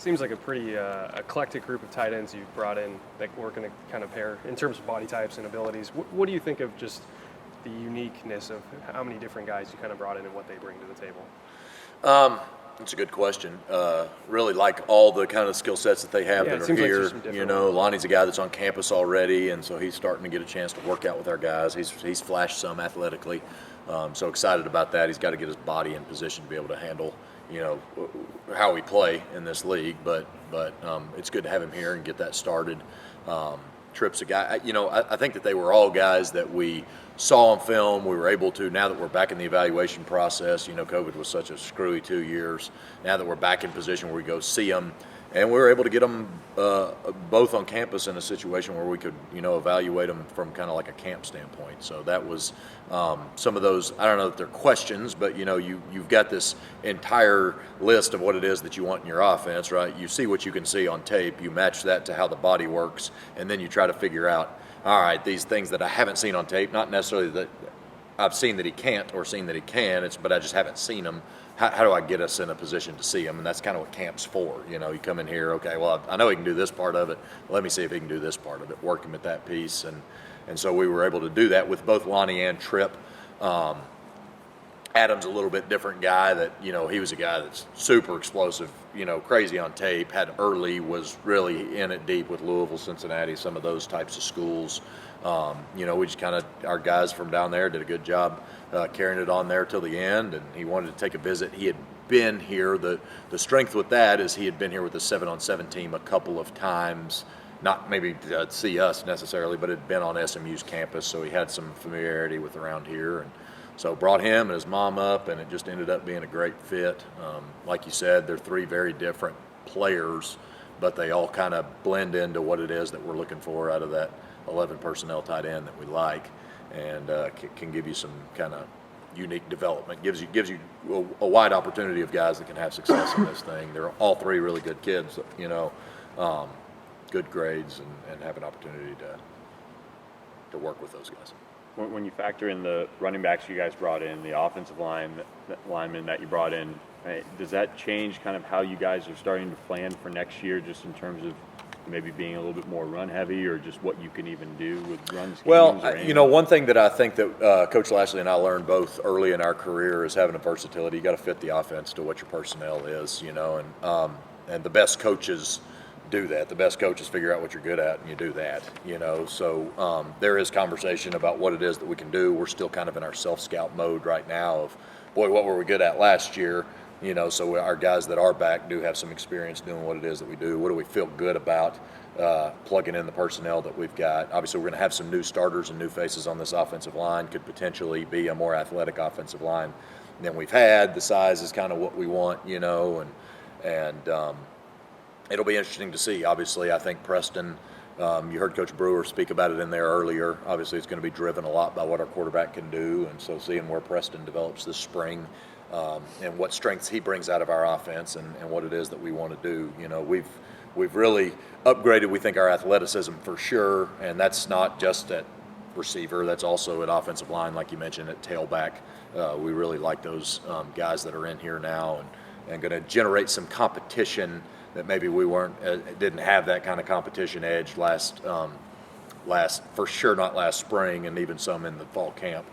Seems like a pretty eclectic group of tight ends you've brought in that we're going to kind of pair in terms of body types and abilities. What do you think of just the uniqueness of how many different guys you kind of brought in and what they bring to the table? That's a good question. Really like all the kind of skill sets that they have that are here. Like Lonnie's a guy that's on campus already, and so he's starting to get a chance to work out with our guys. He's flashed some athletically, so excited about that. He's got to get his body in position to be able to handle, how we play in this league. But it's good to have him here and get that started. Tripp's a guy, I think that they were all guys that we saw on film. We were able to, now that we're back in the evaluation process, COVID was such a screwy 2 years. Now that we're back in position where we go see them, and we were able to get them both on campus in a situation where we could, evaluate them from kind of like a camp standpoint. So that was some of those, I don't know if they're questions, but, you've got this entire list of what it is that you want in your offense, right? You see what you can see on tape, you match that to how the body works, and then you try to figure out, all right, these things that I haven't seen on tape, not necessarily that I've seen that he can't or seen that he can, but I just haven't seen them. How do I get us in a position to see him? And that's kind of what camp's for. You come in here, okay, well, I know he can do this part of it. Let me see if he can do this part of it, work him at that piece. And so we were able to do that with both Lonnie and Tripp. Adam's a little bit different guy that, he was a guy that's super explosive, crazy on tape, had early, was really in it deep with Louisville, Cincinnati, some of those types of schools. We just kind of, our guys from down there did a good job carrying it on there till the end, and he wanted to take a visit. He had been here. The strength with that is he had been here with the 7-on-7 team a couple of times, not maybe to see us necessarily, but had been on SMU's campus, so he had some familiarity with around here. And so brought him and his mom up, and it just ended up being a great fit. Like you said, they're three very different players, but they all kind of blend into what it is that we're looking for out of that 11 personnel tight end that we like, and can give you some kind of unique development. Gives you a wide opportunity of guys that can have success in this thing. They're all three really good kids, good grades, and have an opportunity to work with those guys. When you factor in the running backs you guys brought in, the offensive linemen that you brought in, right, does that change kind of how you guys are starting to plan for next year, just in terms of maybe being a little bit more run heavy, or just what you can even do with run schemes? Well, one thing that I think that Coach Lashley and I learned both early in our career is having a versatility. You got to fit the offense to what your personnel is, and the best coaches do that. The best coaches figure out what you're good at, and you do that, So there is conversation about what it is that we can do. We're still kind of in our self-scout mode right now of, boy, what were we good at last year? So our guys that are back do have some experience doing what it is that we do. What do we feel good about plugging in the personnel that we've got? Obviously, we're going to have some new starters and new faces on this offensive line. Could potentially be a more athletic offensive line than we've had. The size is kind of what we want, and it'll be interesting to see. Obviously, I think Preston, you heard Coach Brewer speak about it in there earlier. Obviously, it's going to be driven a lot by what our quarterback can do, and so seeing where Preston develops this spring, and what strengths he brings out of our offense, and what it is that we want to do. We've really upgraded, we think, our athleticism for sure, and that's not just at receiver, that's also at offensive line, like you mentioned, at tailback. We really like those guys that are in here now, and going to generate some competition that maybe we didn't have that kind of competition edge last for sure, not last spring, and even some in the fall camp.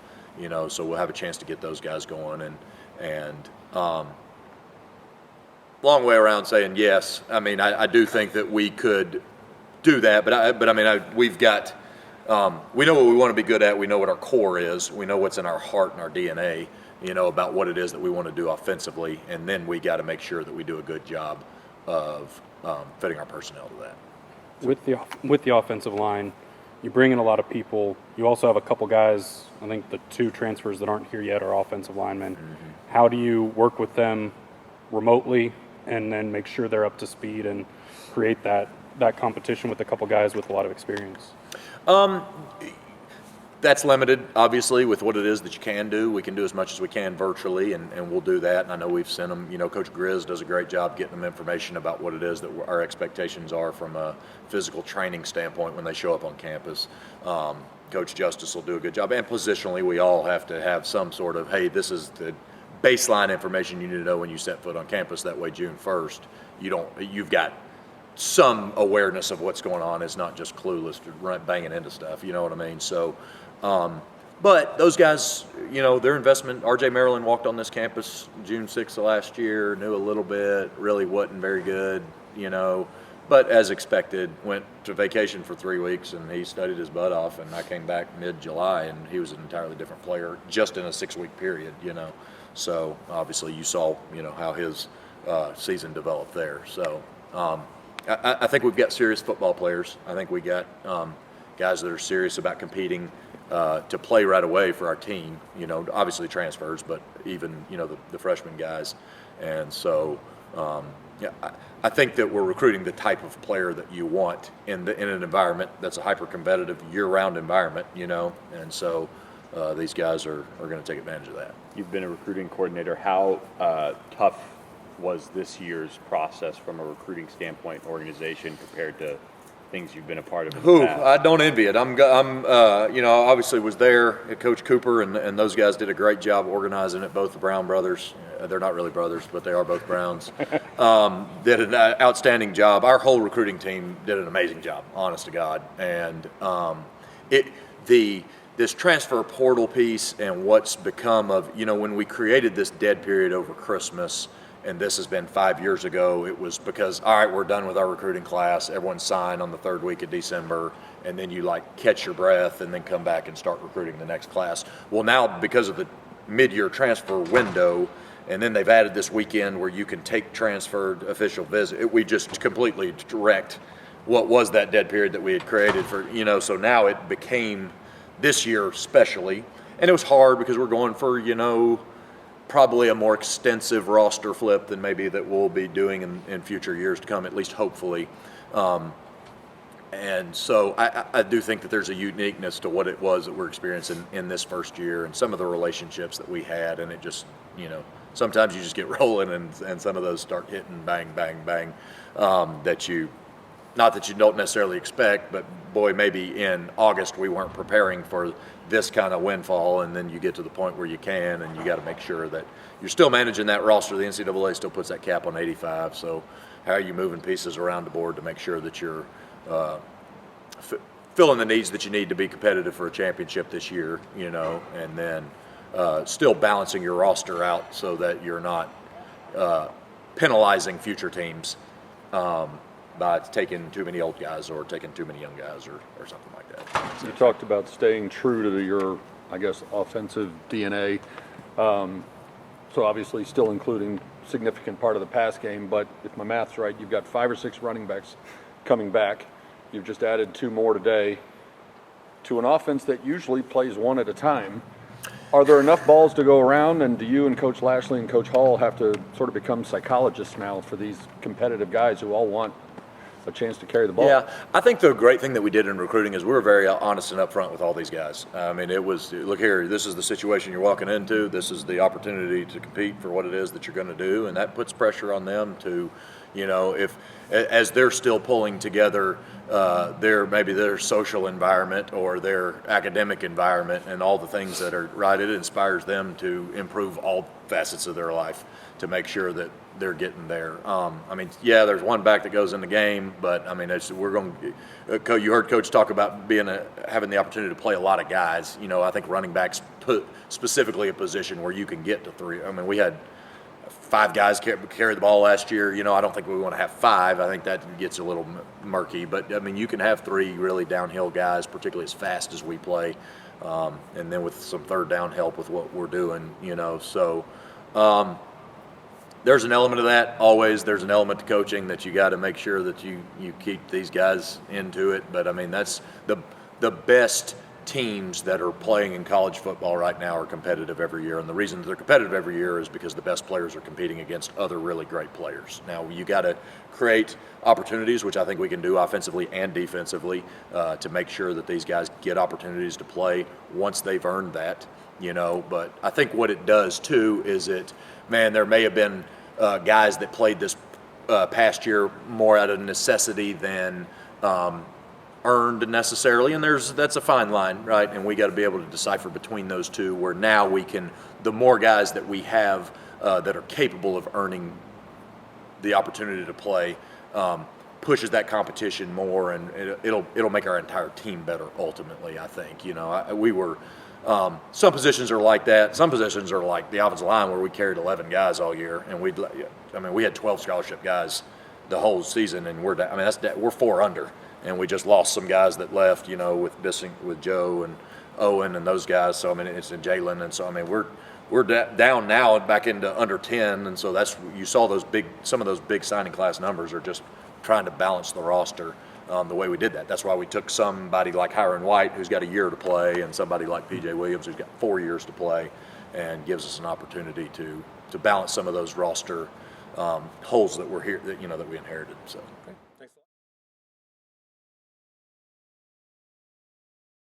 So we'll have a chance to get those guys going, and long way around saying yes. I mean, I do think that we could do that, but we've got, we know what we want to be good at. We know what our core is. We know what's in our heart and our DNA, about what it is that we want to do offensively, and then we got to make sure that we do a good job of fitting our personnel to that. With the offensive line, you bring in a lot of people. You also have a couple guys, I think the 2 transfers that aren't here yet are offensive linemen. Mm-hmm. How do you work with them remotely and then make sure they're up to speed and create that competition with a couple guys with a lot of experience? That's limited, obviously, with what it is that you can do. We can do as much as we can virtually, and we'll do that. And I know we've sent them, Coach Grizz does a great job getting them information about what it is that our expectations are from a physical training standpoint when they show up on campus. Coach Justice will do a good job. And positionally, we all have to have some sort of, hey, this is the baseline information you need to know when you set foot on campus. That way, June 1st, you've got some awareness of what's going on. It's not just clueless to banging into stuff. You know what I mean? So, but those guys, their investment. R.J. Maryland walked on this campus June 6th of last year. Knew a little bit. Really wasn't very good. But as expected, went to vacation for 3 weeks and he studied his butt off. And I came back mid-July and he was an entirely different player just in a 6-week period. So obviously you saw how his season developed there. So. I think we've got serious football players. I think we got guys that are serious about competing to play right away for our team. Obviously transfers, but even the freshman guys. And so, I think that we're recruiting the type of player that you want in an environment that's a hyper-competitive year-round environment. And so these guys are going to take advantage of that. You've been a recruiting coordinator. How tough was this year's process from a recruiting standpoint, organization, compared to things you've been a part of in the past? I don't envy it. I'm obviously was there. Coach Cooper and those guys did a great job organizing it. Both the Brown brothers, they're not really brothers, but they are both Browns, did an outstanding job. Our whole recruiting team did an amazing job, honest to God. And this transfer portal piece and what's become of, when we created this dead period over Christmas, and this has been 5 years ago, it was because, all right, we're done with our recruiting class. Everyone signed on the 3rd week of December, and then you catch your breath and then come back and start recruiting the next class. Well, now because of the mid-year transfer window, and then they've added this weekend where you can take transferred official visit, we just completely wrecked what was that dead period that we had created for, so now it became this year especially. And it was hard because we're going for, probably a more extensive roster flip than maybe that we'll be doing in future years to come, at least hopefully. And so I do think that there's a uniqueness to what it was that we're experiencing in this first year and some of the relationships that we had. And it just, sometimes you just get rolling and some of those start hitting bang, bang, bang, not that you don't necessarily expect, but boy, maybe in August we weren't preparing for this kind of windfall, and then you get to the point where you can, and you got to make sure that you're still managing that roster. The NCAA still puts that cap on 85, so how are you moving pieces around the board to make sure that you're filling the needs that you need to be competitive for a championship this year, and then still balancing your roster out so that you're not penalizing future teams by taking too many old guys or taking too many young guys or something like that. You talked about staying true to your, offensive DNA. So obviously still including significant part of the pass game, but if my math's right, you've got 5 or 6 running backs coming back. You've just added 2 more today to an offense that usually plays one at a time. Are there enough balls to go around, and do you and Coach Lashley and Coach Hall have to sort of become psychologists now for these competitive guys who all want a chance to carry the ball? Yeah, I think the great thing that we did in recruiting is we were very honest and upfront with all these guys. I mean, it was, look here, this is the situation you're walking into. This is the opportunity to compete for what it is that you're going to do, and that puts pressure on them to, if as they're still pulling together their social environment or their academic environment and all the things that are right, it inspires them to improve all facets of their life to make sure that they're getting there. There's one back that goes in the game, but we're going. You heard Coach talk about having the opportunity to play a lot of guys. I think running backs put specifically a position where you can get to 3. We had 5 guys carry the ball last year. I don't think we want to have 5. I think that gets a little murky. But you can have 3 really downhill guys, particularly as fast as we play, and then with some third down help with what we're doing. So. There's an element of that always. There's an element to coaching that you got to make sure that you keep these guys into it. But that's the best teams that are playing in college football right now are competitive every year, and the reason they're competitive every year is because the best players are competing against other really great players. Now you got to create opportunities, which I think we can do offensively and defensively, to make sure that these guys get opportunities to play once they've earned that. But I think what it does too is there may have been guys that played this past year more out of necessity than earned necessarily, and that's a fine line, right? And we got to be able to decipher between those two, where now we can, the more guys that we have that are capable of earning the opportunity to play pushes that competition more, and it'll make our entire team better ultimately. I think we were. Some positions are like that. Some positions are like the offensive line, where we carried 11 guys all year, and we had 12 scholarship guys the whole season, and we're 4 under, and we just lost some guys that left, with Bissing, with Joe and Owen and those guys. So it's in Jalen, and so we're down now back into under 10, and so you saw some of those big signing class numbers are just trying to balance the roster. The way we did that. That's why we took somebody like Hiron White, who's got a year to play, and somebody like P.J. Williams, who's got 4 years to play, and gives us an opportunity to balance some of those roster holes that were here, that we inherited. So.